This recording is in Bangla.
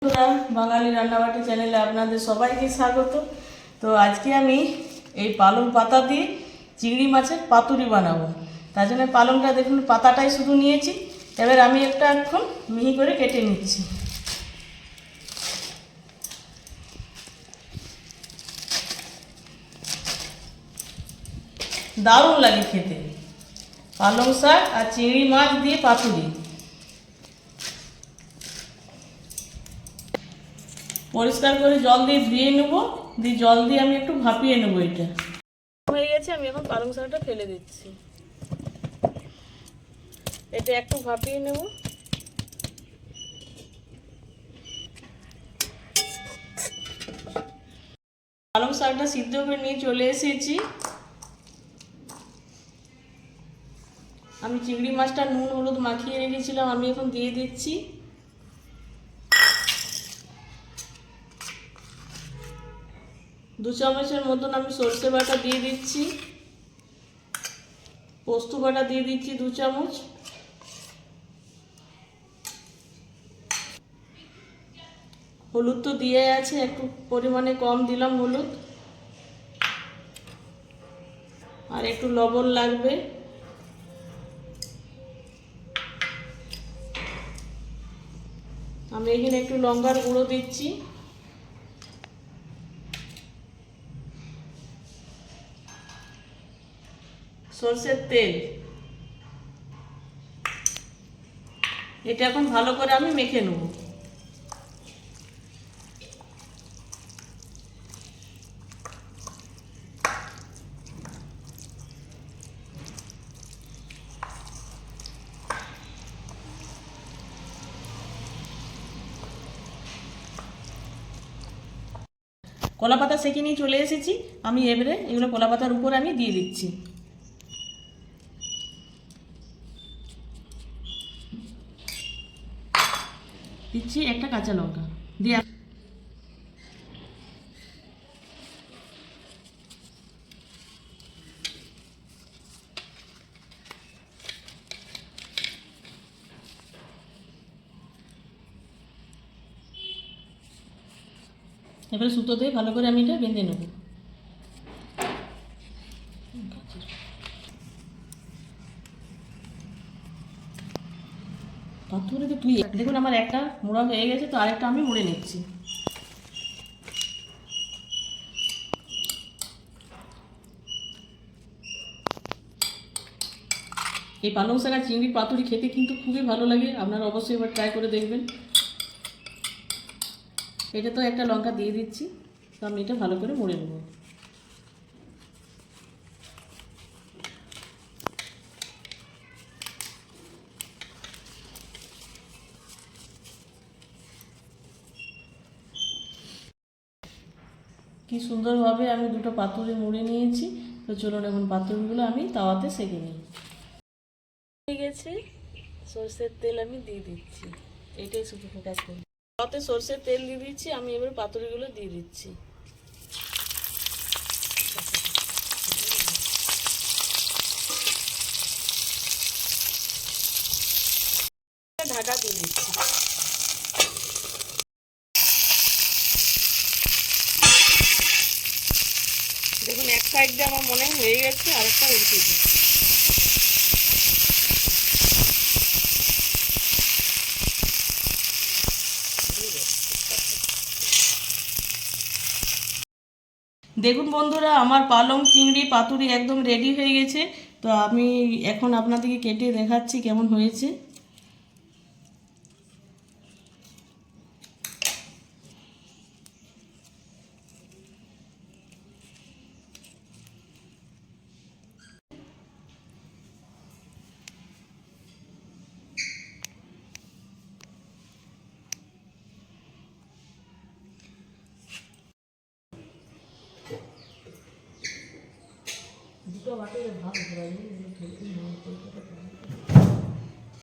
বন্ধুরা, বাঙালি রান্নাবাটি চ্যানেলে আপনাদের সবাইকে স্বাগত। তো আজকে আমি এই পালং পাতা দিয়ে চিংড়ি মাছের পাতুরি বানাবো। তার জন্য পালংটা দেখুন, পাতাটাই শুধু নিয়েছি। এবার আমি একটা এখন মিহি করে কেটে নিচ্ছি। দারুণ লাগে খেতে পালং শাক আর চিংড়ি মাছ দিয়ে পাতুরি। পরিষ্কার করে জল দিয়ে ধুয়ে নেবো, দিয়ে জল দিয়ে আমি একটু ভাপিয়ে নেবো। এটা হয়ে গেছে, আমি এখন পালং শাকটা ফেলে দিচ্ছি। এটা একটু ভাপিয়ে নেব। পালং শাকটা সিদ্ধ করে নিয়ে চলে এসেছি। আমি চিংড়ি মাছটা নুন হলুদ মাখিয়ে রেখেছিলাম, আমি এখন দিয়ে দিচ্ছি। দু চামচের মতন আমি সর্ষে বাটা দিয়ে দিচ্ছি। পোস্ত বাটা দিয়ে দিচ্ছি 2 চামচ। হলুদ তো দিয়ে আছে, একটু পরিমাণে কম দিলাম হলুদ, আর একটু লবণ লাগবে। আমি এখানে একটু লঙ্কার গুঁড়ো দিচ্ছি। সরষের তেল, এটা এখন ভালো করে আমি মেখে নেব। কলা পাতা সেঁকে নিয়ে চলে এসেছি। আমি এবারে এগুলো কলা পাতার উপর আমি দিয়ে দিচ্ছি। দিচ্ছি একটা কাঁচা লঙ্কা দিয়ে এবারে সুতো দিয়ে ভালো করে আমি এটা বেঁধে নেব। পাথরে তুই দেখুন, আমার একটা মোড়া হয়ে গেছে, তো আরেকটা আমি মুড়ে নিচ্ছি। এই পালং শাক আর চিংড়ি পাতুরি খেতে কিন্তু খুবই ভালো লাগে, আপনারা অবশ্যই এবার ট্রাই করে দেখবেন। এটা তো একটা লঙ্কা দিয়ে দিচ্ছি, তো আমি এটা ভালো করে মুড়ে নেব। কি সুন্দরভাবে আমি দুটো পাতুরি মুড়ে নিয়েছি। তো চলুন এখন পাতুরিগুলো আমি তাওয়াতে সেঁকে নিই। হয়ে গেছে, সরষের তেল আমি দিয়ে দিচ্ছি। এইটাই শুধু ফোকাস করি। তাওয়াতে সরষের তেল দিয়ে দিচ্ছি, আমি এবার পাতুরিগুলো দিয়ে দিচ্ছি। ঢাকা দিয়ে দিচ্ছি। দেখুন, এক সাইড দিয়ে আমার মনে হয়ে গেছে, আরেকটা উল্টে দিচ্ছি। দেখুন বন্ধুরা, আমার পালং চিংড়ি পাতুরি একদম রেডি হয়ে গেছে। তো আমি এখন আপনাদেরকে কেটে দেখাচ্ছি কেমন হয়েছে। দুটো বাটিতে ভাত ঘুরাই